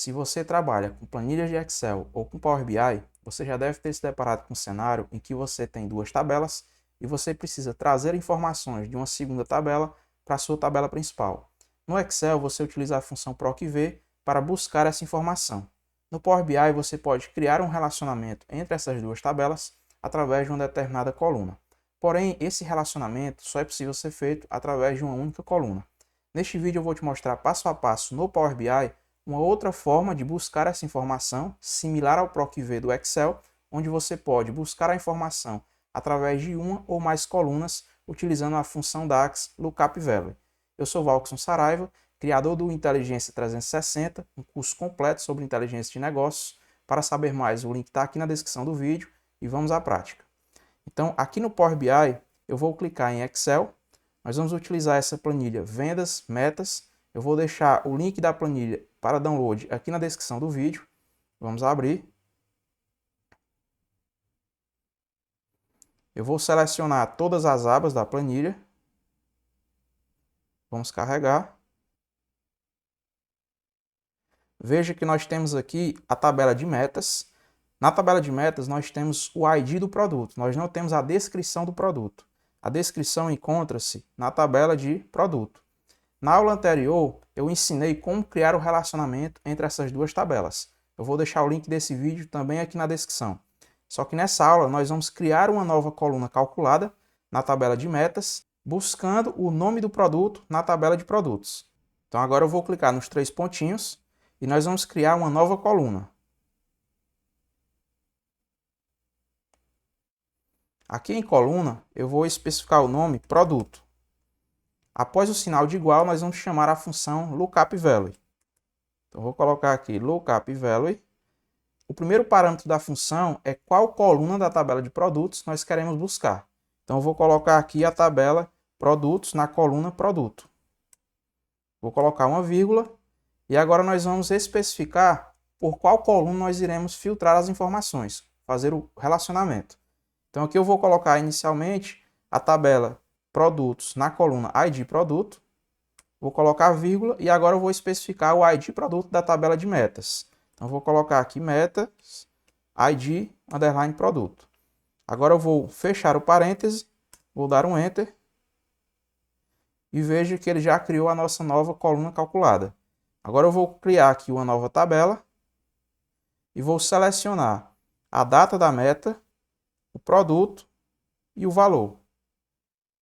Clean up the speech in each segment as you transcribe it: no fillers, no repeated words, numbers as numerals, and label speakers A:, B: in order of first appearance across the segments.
A: Se você trabalha com planilhas de Excel ou com Power BI, você já deve ter se deparado com um cenário em que você tem duas tabelas e você precisa trazer informações de uma segunda tabela para a sua tabela principal. No Excel, você utiliza a função PROC-V para buscar essa informação. No Power BI, você pode criar um relacionamento entre essas duas tabelas através de uma determinada coluna. Porém, esse relacionamento só é possível ser feito através de uma única coluna. Neste vídeo eu vou te mostrar passo a passo no Power BI uma outra forma de buscar essa informação, similar ao PROC-V do Excel, onde você pode buscar a informação através de uma ou mais colunas utilizando a função DAX Lookup Value. Eu sou Valkson Saraiva, criador do Inteligência 360, um curso completo sobre inteligência de negócios. Para saber mais, o link está aqui na descrição do vídeo e vamos à prática. Então, aqui no Power BI, eu vou clicar em Excel. Nós vamos utilizar essa planilha Vendas, Metas. Eu vou deixar o link da planilha para download aqui na descrição do vídeo. Vamos abrir. Eu vou selecionar todas as abas da planilha. Vamos carregar. Veja que nós temos aqui a tabela de metas. Na tabela de metas, nós temos o ID do produto. Nós não temos a descrição do produto. A descrição encontra-se na tabela de produto. Na aula anterior, eu ensinei como criar o relacionamento entre essas duas tabelas. Eu vou deixar o link desse vídeo também aqui na descrição. Só que nessa aula, nós vamos criar uma nova coluna calculada na tabela de metas, buscando o nome do produto na tabela de produtos. Então agora eu vou clicar nos três pontinhos e nós vamos criar uma nova coluna. Aqui em coluna, eu vou especificar o nome produto. Após o sinal de igual, nós vamos chamar a função Lookup Value. Então, vou colocar aqui Lookup Value. O primeiro parâmetro da função é qual coluna da tabela de produtos nós queremos buscar. Então, eu vou colocar aqui a tabela produtos na coluna produto. Vou colocar uma vírgula e agora nós vamos especificar por qual coluna nós iremos filtrar as informações, fazer o relacionamento. Então, aqui eu vou colocar inicialmente a tabela produtos na coluna ID produto, vou colocar vírgula e agora eu vou especificar o ID produto da tabela de metas. Então vou colocar aqui metas, ID, underline produto. Agora eu vou fechar o parêntese, vou dar um Enter e veja que ele já criou a nossa nova coluna calculada. Agora eu vou criar aqui uma nova tabela e vou selecionar a data da meta, o produto e o valor.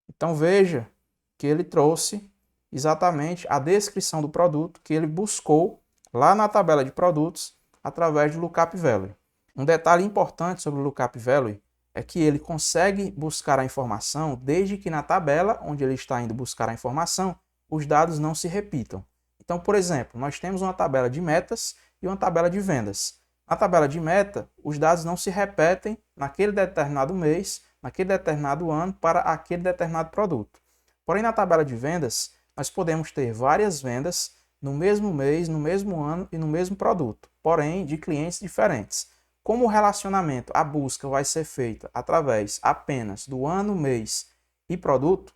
A: Então veja que ele trouxe exatamente a descrição do produto que ele buscou lá na tabela de produtos através do Lookup Value. Um detalhe importante sobre o Lookup Value é que ele consegue buscar a informação desde que na tabela onde ele está indo buscar a informação, os dados não se repitam. Então, por exemplo, nós temos uma tabela de metas e uma tabela de vendas. Na tabela de meta, os dados não se repetem naquele determinado mês, naquele determinado ano, para aquele determinado produto. Porém, na tabela de vendas, nós podemos ter várias vendas no mesmo mês, no mesmo ano e no mesmo produto, porém de clientes diferentes. Como o relacionamento, a busca vai ser feita através apenas do ano, mês e produto,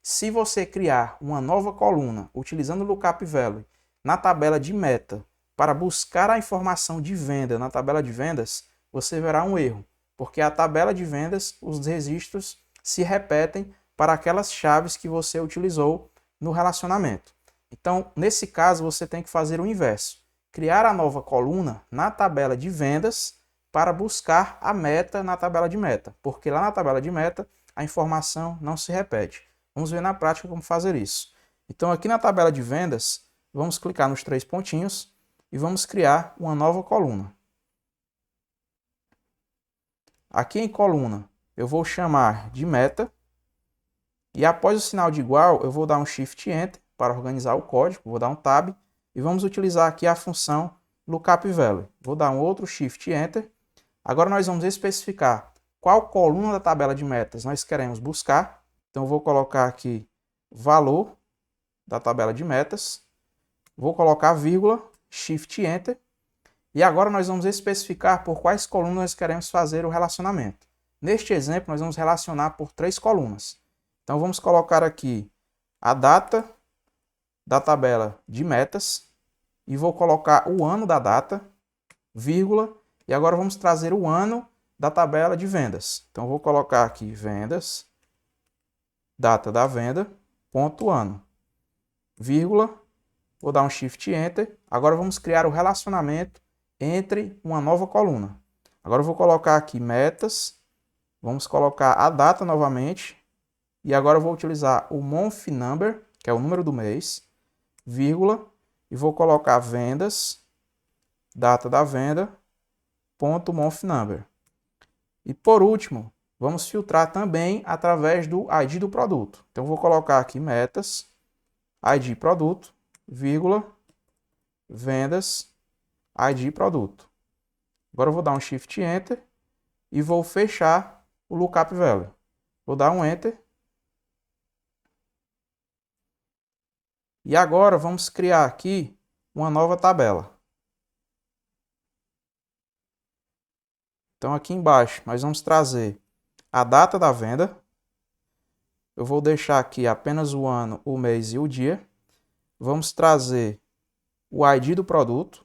A: se você criar uma nova coluna utilizando o Lookup Value na tabela de meta para buscar a informação de venda na tabela de vendas, você verá um erro, porque a tabela de vendas, os registros se repetem para aquelas chaves que você utilizou no relacionamento. Então, nesse caso, você tem que fazer o inverso. Criar a nova coluna na tabela de vendas para buscar a meta na tabela de meta, porque lá na tabela de meta a informação não se repete. Vamos ver na prática como fazer isso. Então, aqui na tabela de vendas, vamos clicar nos três pontinhos e vamos criar uma nova coluna. Aqui em coluna, eu vou chamar de meta. E após o sinal de igual, eu vou dar um Shift Enter para organizar o código. Vou dar um Tab. E vamos utilizar aqui a função Lookup Value. Vou dar um outro Shift Enter. Agora nós vamos especificar qual coluna da tabela de metas nós queremos buscar. Então eu vou colocar aqui valor da tabela de metas. Vou colocar vírgula, Shift Enter. E agora nós vamos especificar por quais colunas nós queremos fazer o relacionamento. Neste exemplo, nós vamos relacionar por três colunas. Então vamos colocar aqui a data da tabela de metas. e vou colocar o ano da data, vírgula, e agora vamos trazer o ano da tabela de vendas. Então, vou colocar aqui vendas, data da venda, ponto ano, vírgula, vou dar um Shift Enter. Agora vamos criar o relacionamento entre uma nova coluna. Agora eu vou colocar aqui metas, vamos colocar a data novamente, e agora eu vou utilizar o month number, que é o número do mês, vírgula, e vou colocar vendas, data da venda, ponto month number. E por último, vamos filtrar também através do ID do produto. Então vou colocar aqui metas, ID produto, vírgula, vendas, ID produto. Agora eu vou dar um Shift Enter e vou fechar o Lookup Value. Vou dar um Enter. E agora vamos criar aqui uma nova tabela. Então aqui embaixo nós vamos trazer a data da venda. Eu vou deixar aqui apenas o ano, o mês e o dia. Vamos trazer o ID do produto.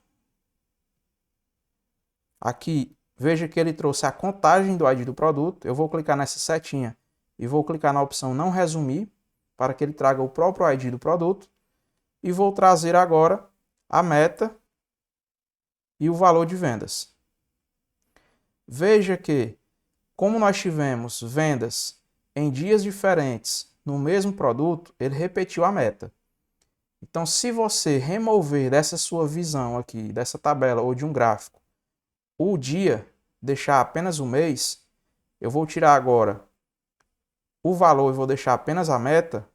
A: Aqui, veja que ele trouxe a contagem do ID do produto. Eu vou clicar nessa setinha e vou clicar na opção não resumir, para que ele traga o próprio ID do produto. E vou trazer agora a meta e o valor de vendas. Veja que, como nós tivemos vendas em dias diferentes no mesmo produto, ele repetiu a meta. Então, se você remover dessa sua visão aqui, dessa tabela ou de um gráfico, o dia, deixar apenas o mês, eu vou tirar agora o valor e vou deixar apenas a meta,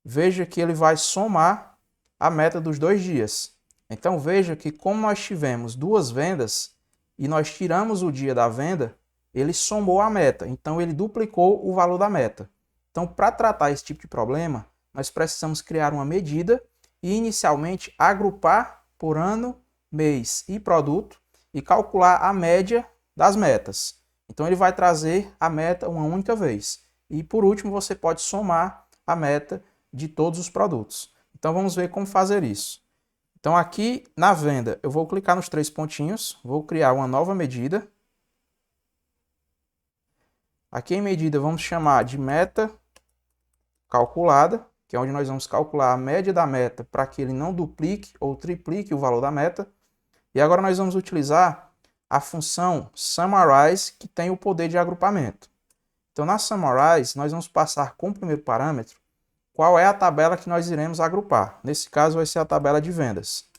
A: veja que ele vai somar a meta dos 2 dias. Então veja que como nós tivemos 2 vendas e nós tiramos o dia da venda, ele somou a meta. Então ele duplicou o valor da meta. Então para tratar esse tipo de problema, nós precisamos criar uma medida e inicialmente agrupar por ano, mês e produto e calcular a média das metas. Então ele vai trazer a meta uma única vez. E por último você pode somar a meta de todos os produtos. Então vamos ver como fazer isso. Então aqui na venda eu vou clicar nos 3 pontinhos, vou criar uma nova medida. Aqui em medida vamos chamar de meta calculada, que é onde nós vamos calcular a média da meta para que ele não duplique ou triplique o valor da meta. E agora nós vamos utilizar a função Summarize, que tem o poder de agrupamento. Então na Summarize nós vamos passar como primeiro parâmetro qual é a tabela que nós iremos agrupar. Nesse caso vai ser a tabela de vendas.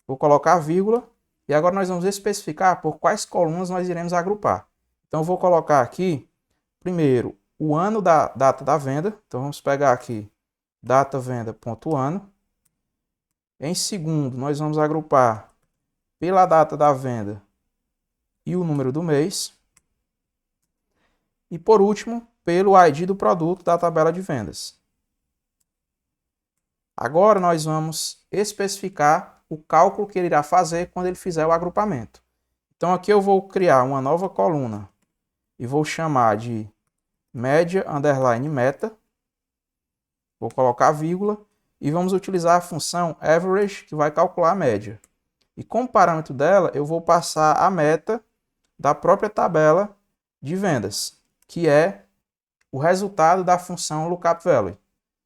A: Vou colocar vírgula e agora nós vamos especificar por quais colunas nós iremos agrupar. Então eu vou colocar aqui, primeiro, o ano da data da venda. Então vamos pegar aqui data venda.ano. Em segundo, nós vamos agrupar pela data da venda e o número do mês. E por último, pelo ID do produto da tabela de vendas. Agora nós vamos especificar o cálculo que ele irá fazer quando ele fizer o agrupamento. Então aqui eu vou criar uma nova coluna e vou chamar de média underline meta. Vou colocar vírgula e vamos utilizar a função average, que vai calcular a média. E como parâmetro dela eu vou passar a meta da própria tabela de vendas, que é o resultado da função lookup value.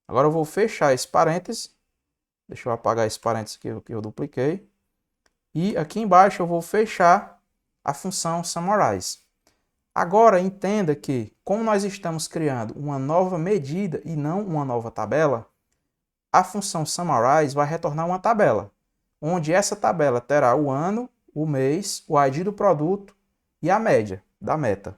A: Agora eu vou fechar esse parêntese. Deixa eu apagar esse parêntese que eu dupliquei. E aqui embaixo eu vou fechar a função Summarize. Agora entenda que, como nós estamos criando uma nova medida e não uma nova tabela, a função Summarize vai retornar uma tabela, onde essa tabela terá o ano, o mês, o ID do produto e a média da meta.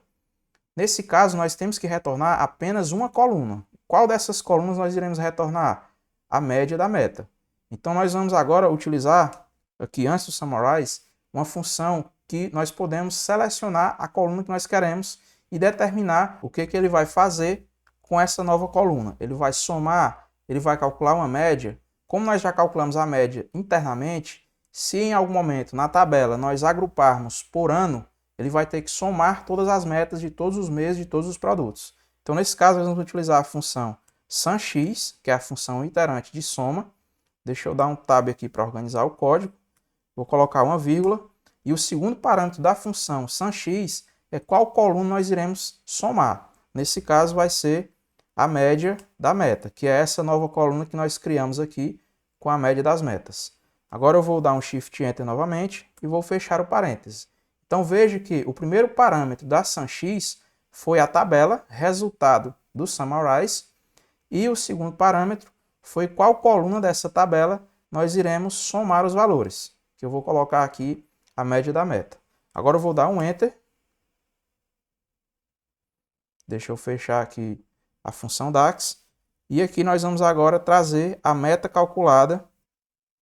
A: Nesse caso, nós temos que retornar apenas uma coluna. Qual dessas colunas nós iremos retornar? A média da meta. Então, nós vamos agora utilizar, aqui antes do Summarize, uma função que nós podemos selecionar a coluna que nós queremos e determinar o que ele vai fazer com essa nova coluna. Ele vai somar, ele vai calcular uma média. Como nós já calculamos a média internamente, se em algum momento na tabela nós agruparmos por ano, ele vai ter que somar todas as metas de todos os meses de todos os produtos. Então, nesse caso, nós vamos utilizar a função SumX, que é a função iterante de soma, Deixa eu dar um tab aqui para organizar o código. Vou colocar uma vírgula. E o segundo parâmetro da função sunX é qual coluna nós iremos somar. Nesse caso vai ser a média da meta, que é essa nova coluna que nós criamos aqui com a média das metas. Agora eu vou dar um Shift Enter novamente e vou fechar o parêntese. Então veja que o primeiro parâmetro da sunX foi a tabela, resultado do Summarize, e o segundo parâmetro foi qual coluna dessa tabela nós iremos somar os valores, que eu vou colocar aqui a média da meta. Agora eu vou dar um Enter. Deixa eu fechar aqui a função DAX. E aqui nós vamos agora trazer a meta calculada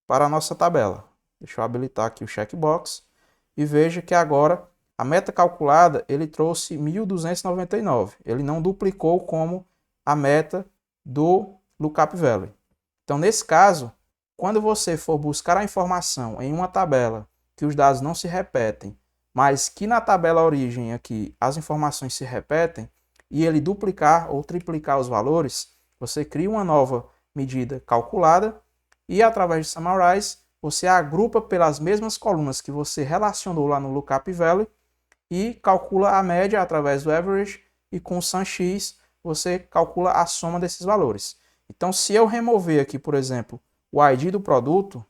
A: para a nossa tabela. Deixa eu habilitar aqui o checkbox. E veja que agora a meta calculada ele trouxe 1.299. Ele não duplicou como a meta do Lookup Value. Então, nesse caso, quando você for buscar a informação em uma tabela que os dados não se repetem, mas que na tabela origem aqui as informações se repetem, e ele duplicar ou triplicar os valores, você cria uma nova medida calculada e através de Summarize você agrupa pelas mesmas colunas que você relacionou lá no Lookup Value e calcula a média através do Average e com o sunX você calcula a soma desses valores. Então, se eu remover aqui, por exemplo, o ID do produto,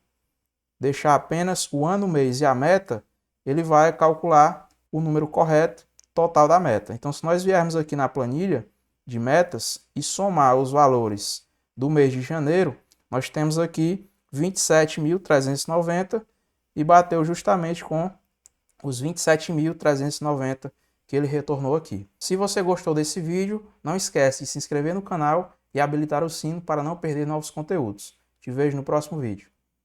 A: deixar apenas o ano, o mês e a meta, ele vai calcular o número correto total da meta. Então, se nós viermos aqui na planilha de metas e somar os valores do mês de janeiro, nós temos aqui 27.390 e bateu justamente com os 27.390 que ele retornou aqui. Se você gostou desse vídeo, não esquece de se inscrever no canal e habilitar o sino para não perder novos conteúdos. Te vejo no próximo vídeo.